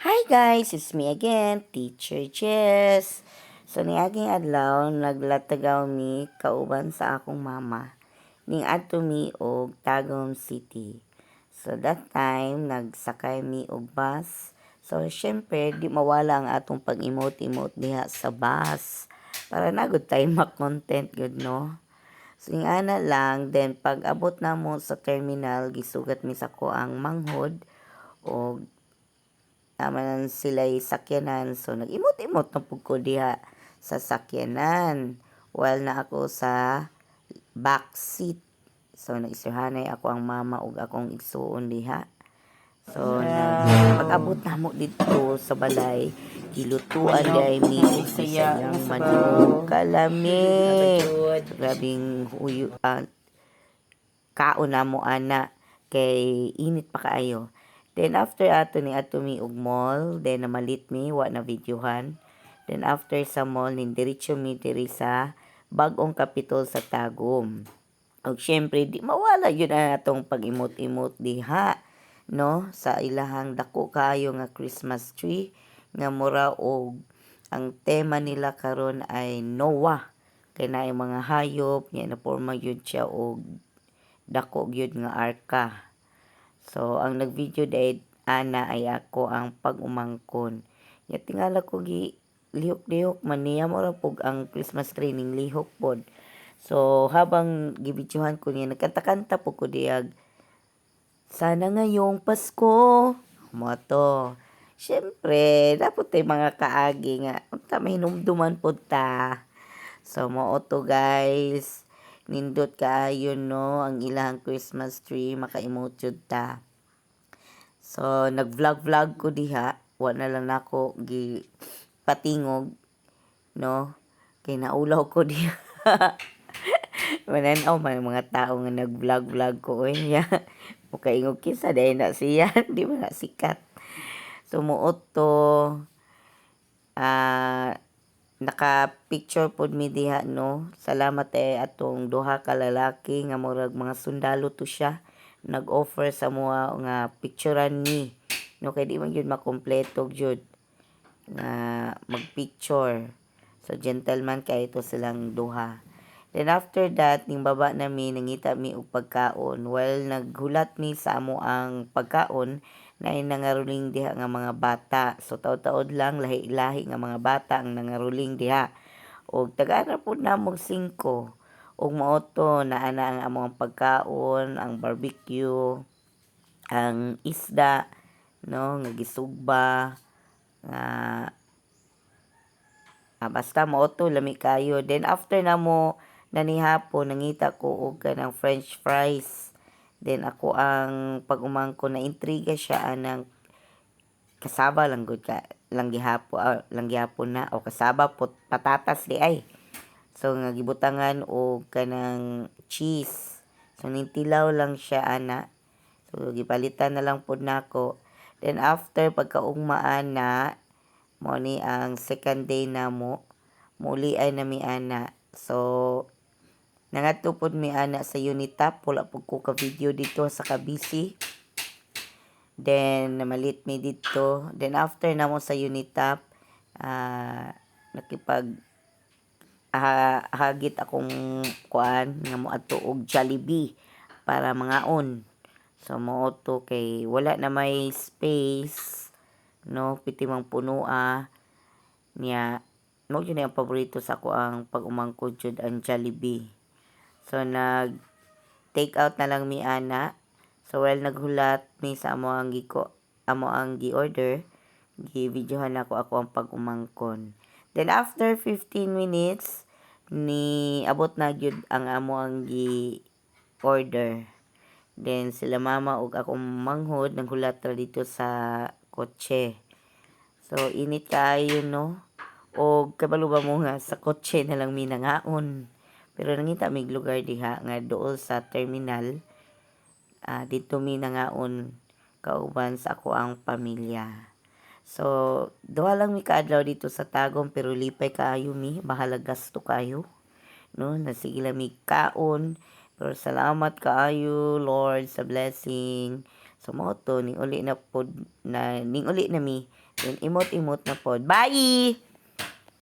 Hi guys, it's me again, Teacher Jess. So niaging adlaw naglatagaw mi kauban sa akong mama ning adto mi og Tagum City. So that time nagsakay mi og bus. So syempre di mawala ang atong pag-emote-emote diha sa bus para nagud tayo ma-content gud no. So yung ana lang, then pag abot na mo sa terminal, gisugat mi sa ko ang manghod o naman sila'y sakyanan. So, nag-imot-imot na pug ko diha sa sakyanan. While na ako sa back seat. So, naisirhanay ako ang mama ug akong igsuon diha. So, pag-abot na mo dito sa balay, gilutuan day mi og bisayang manok. Kalami. Grabing huyo, kaon na mo ana kay init pa kaayo. Then after ato ni ato mi og mall, then namalit mi wa na videohan. Then after sa mall nin diretso mi diri sa bag-ong kapitol sa Tagum. Og syempre di mawala yun ang atong pag-imot-imot diha no sa ilahang dako kaayo nga Christmas tree nga mura og ang tema nila karon ay Noah kay naay mga hayop nya na porma yun siya og dako gyud nga arka. So ang nagvideo dahil ana ay ako ang pag-umangkon. Ya tingala ko gi lihok-lihok man niya mo ra pug ang Christmas tree ning lihok pod. So habang gibidyohan ko niya nagkanta-kanta po ko diag sana ngayong Pasko. Mo to. Siyempre, dapat tay mga kaagi nga unta mahinumduman pod ta. So mo to guys. Nindot kaayo no ang ilang Christmas tree maka-emote jud ta. So nag-vlog ko diha, wa na lang nako gi patingog no kay naulaw ko diha. Mananaw man mga tao nga nag-vlog ko oy ya. Mukaingog kinsa dahil na siya, di ba na sikat. Sumuot to naka-picture pod mi diha no. Salamat atong duha ka lalaki nga murag mga sundalo to siya. Nag-offer sa mga nga picturean ni. No kay di man gyud makompleto gyud nga magpicture. So gentleman kay ito silang duha. Then after that, ning baba nami nangita mi og pagkaon. While naghulat mi sa amo ang pagkaon, na nangaruling diha nga mga bata. So taod-taod lang lahi-lahi nga mga bata ang nangaruling diha. Og tagaan ra pud namog 5. Og maoto na ana ang among pagkaon, ang barbecue, ang isda, no, nga gisugba, nga basta maoto lami kayo. Then after namo nanihapon nangita ko og kanang french fries. Then ako ang pag-umangko na intriga siya anang kasaba lang gud ka lang gihapon na o kasaba patatas di ay. So nga gibutangan og kanang cheese. So nintilaw lang siya ana. So gipalitan na lang pod nako. Then after pagkaugmaan na mo ni ang second day namo muli ay nami ana. So nangadto pod mi ana sa Unitap, wala pud ko ka video dito sa kabisi. Then namalit mi dito. Then after namo sa Unitap, nakipag hagit akong kuan nga moadto og Jollibee para mangaon. So mao to kay wala na may space no piti mang punua niya mo yun ang paborito sa ako ang pag-umangkod jud ang Jollibee. So nag take out na lang mi ana. So while naghulat mi sa amo ang gi-order, gi-videohan ako ang pag-umangkon. Then after 15 minutes ni abot na gyud ang amo ang gi-order. Then sila mama ug akong manghod naghulat ra dito sa kotse. So init kaayo no. O kabalo ba mo nga sa kotse na lang mi nangaon. Pero nangita mig lugar diha nga dool sa terminal. Dito mi nangaon kauban sa ako ang pamilya. So, duha lang mi kaadlaw dito sa Tagum pero lipay kaayo mi, bahala gasto kayo. No, nasige lang mi kaon. Pero salamat kaayo Lord sa blessing. So mo to ning uli na pod na ning uli na mi Then imot-imot na pod. Bye!